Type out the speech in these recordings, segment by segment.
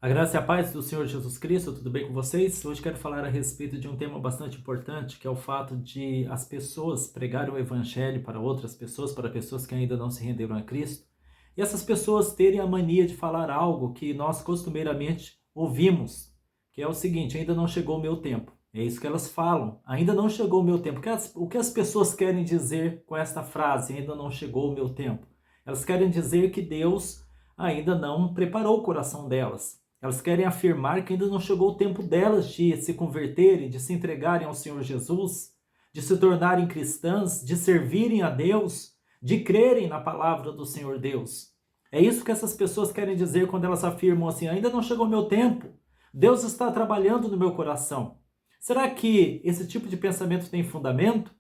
A graça e a paz do Senhor Jesus Cristo, tudo bem com vocês? Hoje quero falar a respeito de um tema bastante importante, que é o fato de as pessoas pregarem o Evangelho para outras pessoas, para pessoas que ainda não se renderam a Cristo, e essas pessoas terem a mania de falar algo que nós costumeiramente ouvimos, que é o seguinte: ainda não chegou o meu tempo. É isso que elas falam, ainda não chegou o meu tempo. O que as pessoas querem dizer com esta frase, ainda não chegou o meu tempo? Elas querem dizer que Deus ainda não preparou o coração delas. Elas querem afirmar que ainda não chegou o tempo delas de se converterem, de se entregarem ao Senhor Jesus, de se tornarem cristãs, de servirem a Deus, de crerem na palavra do Senhor Deus. É isso que essas pessoas querem dizer quando elas afirmam assim: ainda não chegou o meu tempo, Deus está trabalhando no meu coração. Será que esse tipo de pensamento tem fundamento?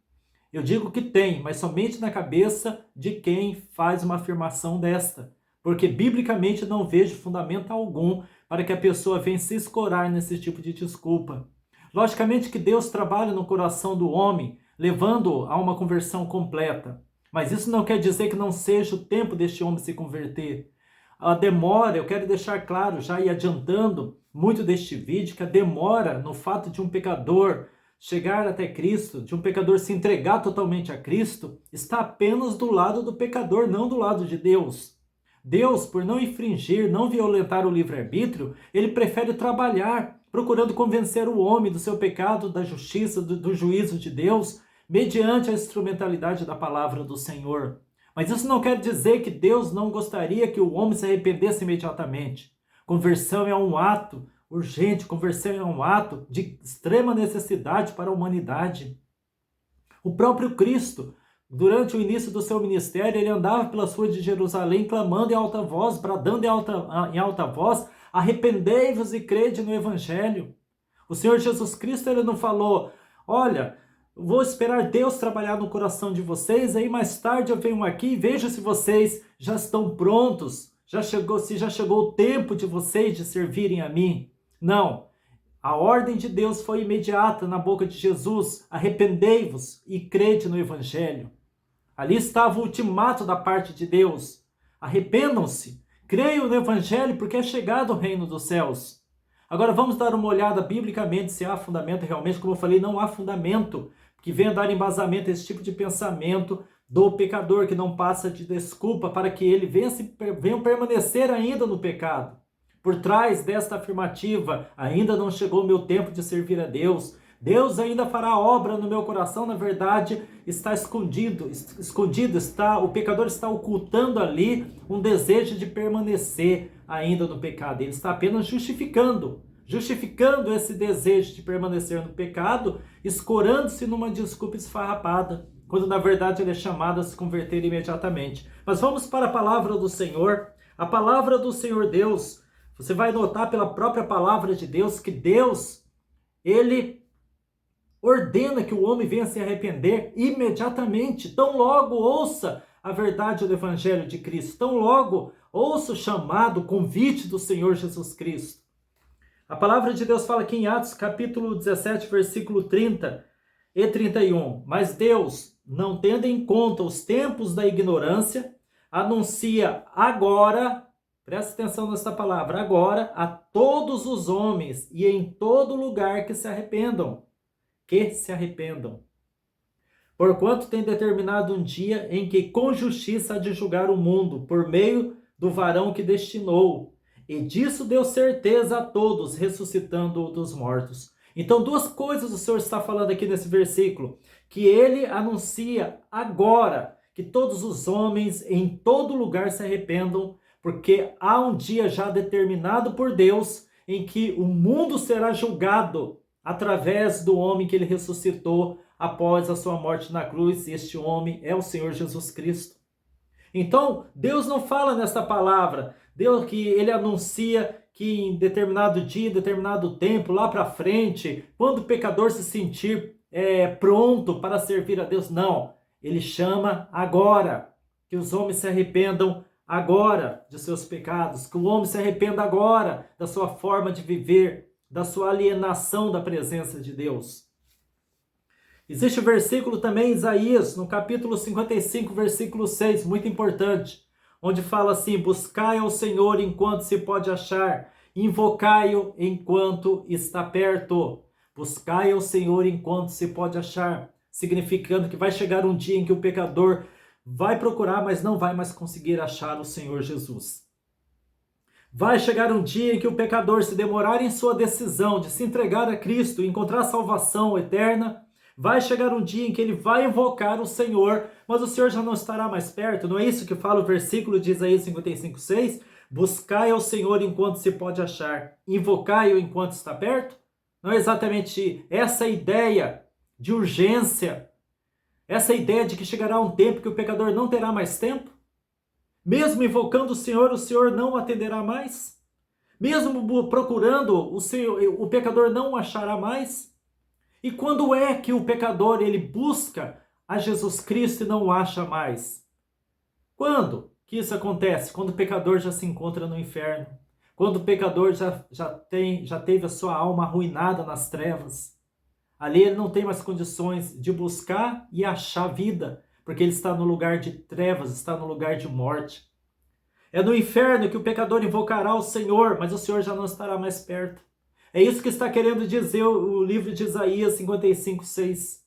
Eu digo que tem, mas somente na cabeça de quem faz uma afirmação desta, porque biblicamente não vejo fundamento algum para que a pessoa venha se escorar nesse tipo de desculpa. Logicamente que Deus trabalha no coração do homem, levando a uma conversão completa, mas isso não quer dizer que não seja o tempo deste homem se converter. A demora, eu quero deixar claro, já ir adiantando muito deste vídeo, que a demora no fato de um pecador chegar até Cristo, de um pecador se entregar totalmente a Cristo, está apenas do lado do pecador, não do lado de Deus. Deus, por não infringir, não violentar o livre-arbítrio, ele prefere trabalhar, procurando convencer o homem do seu pecado, da justiça, do juízo de Deus, mediante a instrumentalidade da palavra do Senhor. Mas isso não quer dizer que Deus não gostaria que o homem se arrependesse imediatamente. Conversão é um ato urgente, conversão é um ato de extrema necessidade para a humanidade. O próprio Cristo, durante o início do seu ministério, ele andava pelas ruas de Jerusalém clamando em alta voz, bradando em alta voz: arrependei-vos e crede no Evangelho. O Senhor Jesus Cristo, ele não falou: olha, vou esperar Deus trabalhar no coração de vocês, aí mais tarde eu venho aqui e vejo se vocês já estão prontos, se já chegou o tempo de vocês de servirem a mim. Não. A ordem de Deus foi imediata na boca de Jesus: arrependei-vos e crede no Evangelho. Ali estava o ultimato da parte de Deus: arrependam-se, creiam no Evangelho, porque é chegado o reino dos céus. Agora vamos dar uma olhada biblicamente se há fundamento realmente. Como eu falei, não há fundamento que venha dar embasamento a esse tipo de pensamento do pecador que não passa de desculpa para que ele venha permanecer ainda no pecado. Por trás desta afirmativa: ainda não chegou o meu tempo de servir a Deus, Deus ainda fará obra no meu coração, na verdade está escondido, o pecador está ocultando ali um desejo de permanecer ainda no pecado. Ele está apenas justificando esse desejo de permanecer no pecado, escorando-se numa desculpa esfarrapada, quando na verdade ele é chamado a se converter imediatamente. Mas vamos para a palavra do Senhor. A palavra do Senhor Deus, você vai notar pela própria palavra de Deus que Deus, ele ordena que o homem venha se arrepender imediatamente, tão logo ouça a verdade do Evangelho de Cristo, tão logo ouça o chamado, o convite do Senhor Jesus Cristo. A palavra de Deus fala aqui em Atos capítulo 17, versículo 30 e 31. Mas Deus, não tendo em conta os tempos da ignorância, anuncia agora, presta atenção nessa palavra, agora, a todos os homens e em todo lugar que se arrependam. Porquanto tem determinado um dia em que com justiça há de julgar o mundo, por meio do varão que destinou. E disso deu certeza a todos, ressuscitando-o dos mortos. Então, duas coisas o Senhor está falando aqui nesse versículo: que ele anuncia agora que todos os homens em todo lugar se arrependam, porque há um dia já determinado por Deus em que o mundo será julgado através do homem que ele ressuscitou após a sua morte na cruz. E este homem é o Senhor Jesus Cristo. Então, Deus não fala nesta palavra, Deus que ele anuncia que em determinado dia, em determinado tempo, lá para frente, quando o pecador se sentir pronto para servir a Deus. Não, ele chama agora, que os homens se arrependam agora de seus pecados, que o homem se arrependa agora da sua forma de viver, da sua alienação da presença de Deus. Existe o versículo também em Isaías, no capítulo 55, versículo 6, muito importante, onde fala assim: buscai ao Senhor enquanto se pode achar, Invocai-o enquanto está perto. Buscai ao Senhor enquanto se pode achar. Significando que vai chegar um dia em que o pecador vai procurar, mas não vai mais conseguir achar o Senhor Jesus. Vai chegar um dia em que o pecador, se demorar em sua decisão de se entregar a Cristo e encontrar salvação eterna, vai chegar um dia em que ele vai invocar o Senhor, mas o Senhor já não estará mais perto. Não é isso que fala o versículo de Isaías 55:6? Buscai ao Senhor enquanto se pode achar, invocai-o enquanto está perto? Não é exatamente essa ideia de urgência, essa ideia de que chegará um tempo que o pecador não terá mais tempo? Mesmo invocando o Senhor não atenderá mais? Mesmo procurando o Senhor, o pecador não o achará mais? E quando é que o pecador ele busca a Jesus Cristo e não o acha mais? Quando que isso acontece? Quando o pecador já se encontra no inferno. Quando o pecador já teve a sua alma arruinada nas trevas. Ali ele não tem mais condições de buscar e achar vida, porque ele está no lugar de trevas, está no lugar de morte. É no inferno que o pecador invocará o Senhor, mas o Senhor já não estará mais perto. É isso que está querendo dizer o livro de Isaías 55:6.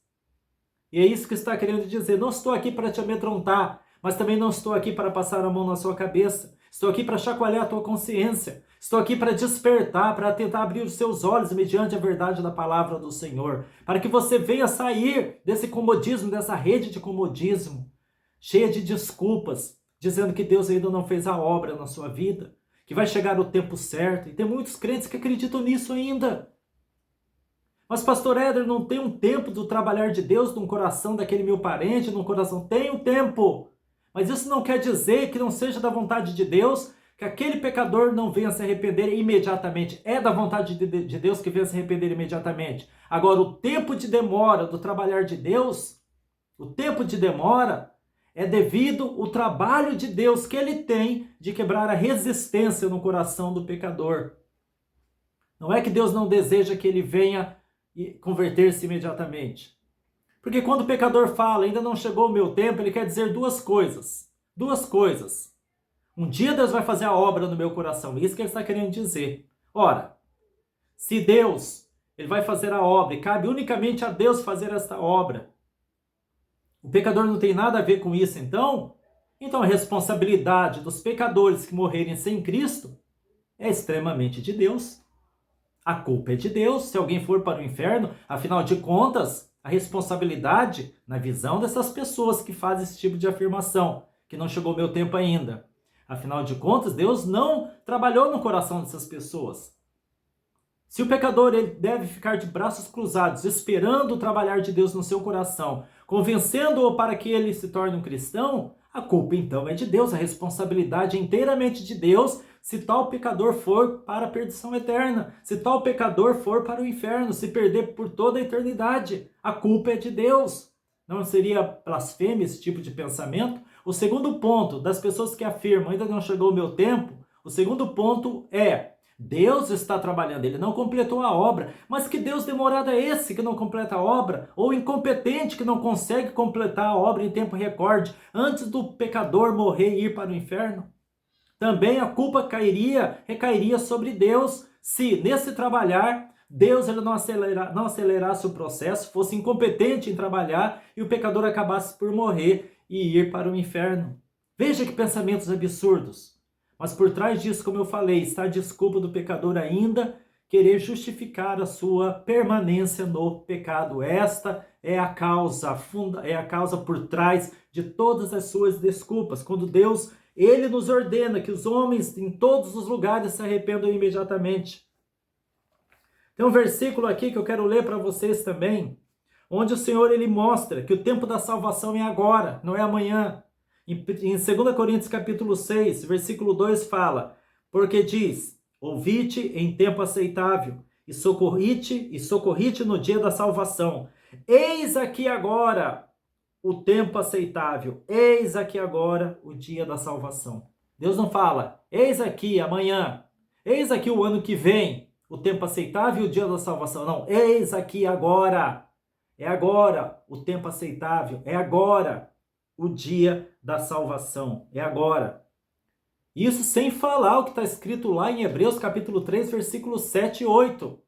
E é isso que está querendo dizer. Não estou aqui para te amedrontar, mas também não estou aqui para passar a mão na sua cabeça. Estou aqui para chacoalhar a tua consciência. Estou aqui para despertar, para tentar abrir os seus olhos mediante a verdade da palavra do Senhor. Para que você venha sair desse comodismo, dessa rede de comodismo, cheia de desculpas, dizendo que Deus ainda não fez a obra na sua vida, que vai chegar o tempo certo. E tem muitos crentes que acreditam nisso ainda. Mas, pastor Éder, não tem um tempo do trabalhar de Deus num coração daquele meu parente, num coração? Tem um tempo. Mas isso não quer dizer que não seja da vontade de Deus que aquele pecador não venha se arrepender imediatamente. É da vontade de Deus que venha se arrepender imediatamente. Agora, o tempo de demora do trabalhar de Deus, o tempo de demora é devido ao trabalho de Deus que ele tem de quebrar a resistência no coração do pecador. Não é que Deus não deseja que ele venha converter-se imediatamente. Porque quando o pecador fala, ainda não chegou o meu tempo, ele quer dizer duas coisas. Duas coisas. Um dia Deus vai fazer a obra no meu coração. Isso que ele está querendo dizer. Ora, se Deus ele vai fazer a obra e cabe unicamente a Deus fazer esta obra, o pecador não tem nada a ver com isso, então a responsabilidade dos pecadores que morrerem sem Cristo é extremamente de Deus. A culpa é de Deus se alguém for para o inferno. Afinal de contas, a responsabilidade, na visão dessas pessoas que fazem esse tipo de afirmação, que não chegou o meu tempo ainda. Afinal de contas, Deus não trabalhou no coração dessas pessoas. Se o pecador ele deve ficar de braços cruzados, esperando o trabalhar de Deus no seu coração, convencendo-o para que ele se torne um cristão, a culpa então é de Deus, a responsabilidade é inteiramente de Deus, se tal pecador for para a perdição eterna, se tal pecador for para o inferno, se perder por toda a eternidade, a culpa é de Deus. Não seria blasfêmia esse tipo de pensamento? O segundo ponto das pessoas que afirmam, ainda não chegou o meu tempo, o segundo ponto é, Deus está trabalhando, ele não completou a obra, mas que Deus demorado é esse que não completa a obra? Ou incompetente que não consegue completar a obra em tempo recorde, antes do pecador morrer e ir para o inferno? Também a culpa recairia sobre Deus, se nesse trabalhar, Deus ele não acelerasse o processo, fosse incompetente em trabalhar e o pecador acabasse por morrer e ir para o inferno. Veja que pensamentos absurdos. Mas por trás disso, como eu falei, está a desculpa do pecador ainda querer justificar a sua permanência no pecado. Esta é a causa por trás de todas as suas desculpas. Quando Deus ele nos ordena que os homens em todos os lugares se arrependam imediatamente. Tem um versículo aqui que eu quero ler para vocês também, onde o Senhor ele mostra que o tempo da salvação é agora, não é amanhã. Em 2 Coríntios capítulo 6, versículo 2 fala, porque diz, ouvi-te em tempo aceitável, e socorri-te no dia da salvação. Eis aqui agora o tempo aceitável, eis aqui agora o dia da salvação. Deus não fala, eis aqui amanhã, eis aqui o ano que vem, o tempo aceitável e o dia da salvação. Não, eis aqui agora, é agora o tempo aceitável, é agora o dia da salvação, é agora. Isso sem falar o que está escrito lá em Hebreus capítulo 3, versículos 7 e 8.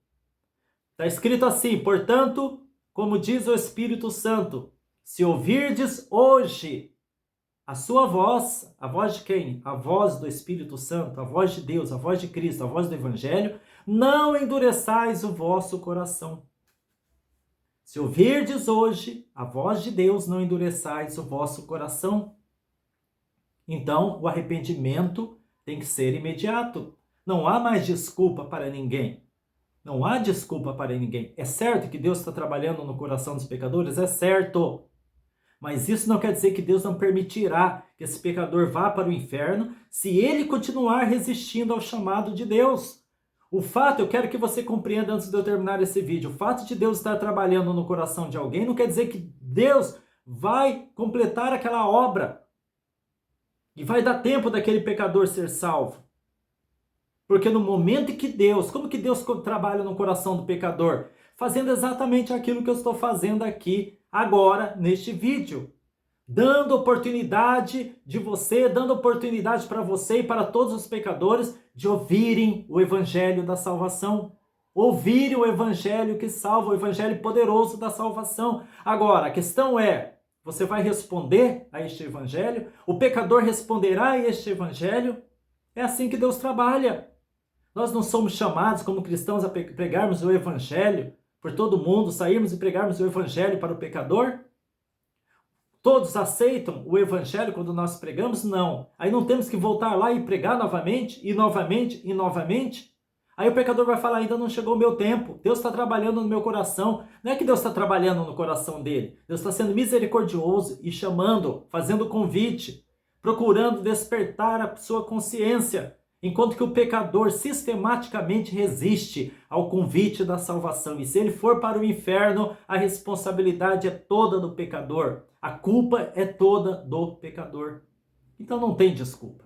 Está escrito assim: portanto, como diz o Espírito Santo, se ouvirdes hoje a sua voz, a voz de quem? A voz do Espírito Santo, a voz de Deus, a voz de Cristo, a voz do Evangelho, não endureçais o vosso coração. Se ouvirdes hoje a voz de Deus, não endureçais o vosso coração. Então, o arrependimento tem que ser imediato. Não há mais desculpa para ninguém. Não há desculpa para ninguém. É certo que Deus está trabalhando no coração dos pecadores? É certo. Mas isso não quer dizer que Deus não permitirá que esse pecador vá para o inferno se ele continuar resistindo ao chamado de Deus. O fato, eu quero que você compreenda antes de eu terminar esse vídeo, o fato de Deus estar trabalhando no coração de alguém não quer dizer que Deus vai completar aquela obra e vai dar tempo daquele pecador ser salvo. Porque no momento em que Deus, como que Deus trabalha no coração do pecador? Fazendo exatamente aquilo que eu estou fazendo aqui agora neste vídeo. Dando oportunidade de você, dando oportunidade para você e para todos os pecadores de ouvirem o evangelho da salvação. Ouvirem o evangelho que salva, o evangelho poderoso da salvação. Agora, a questão é, você vai responder a este evangelho? O pecador responderá a este evangelho? É assim que Deus trabalha. Nós não somos chamados como cristãos a pregarmos o evangelho por todo mundo, sairmos e pregarmos o evangelho para o pecador? Todos aceitam o evangelho quando nós pregamos? Não. Aí não temos que voltar lá e pregar novamente, e novamente, e novamente? Aí o pecador vai falar, ainda não chegou o meu tempo, Deus está trabalhando no meu coração. Não é que Deus está trabalhando no coração dele, Deus está sendo misericordioso e chamando, fazendo convite, procurando despertar a sua consciência, enquanto que o pecador sistematicamente resiste ao convite da salvação. E se ele for para o inferno, a responsabilidade é toda do pecador. A culpa é toda do pecador. Então não tem desculpa.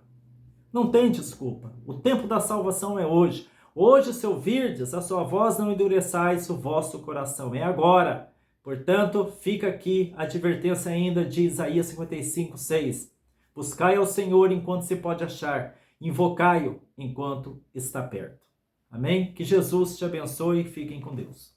Não tem desculpa. O tempo da salvação é hoje. Hoje, se ouvirdes a sua voz, não endureçais o vosso coração. É agora. Portanto, fica aqui a advertência ainda de Isaías 55, 6. Buscai ao Senhor enquanto se pode achar. Invocai-o enquanto está perto. Amém? Que Jesus te abençoe e fiquem com Deus.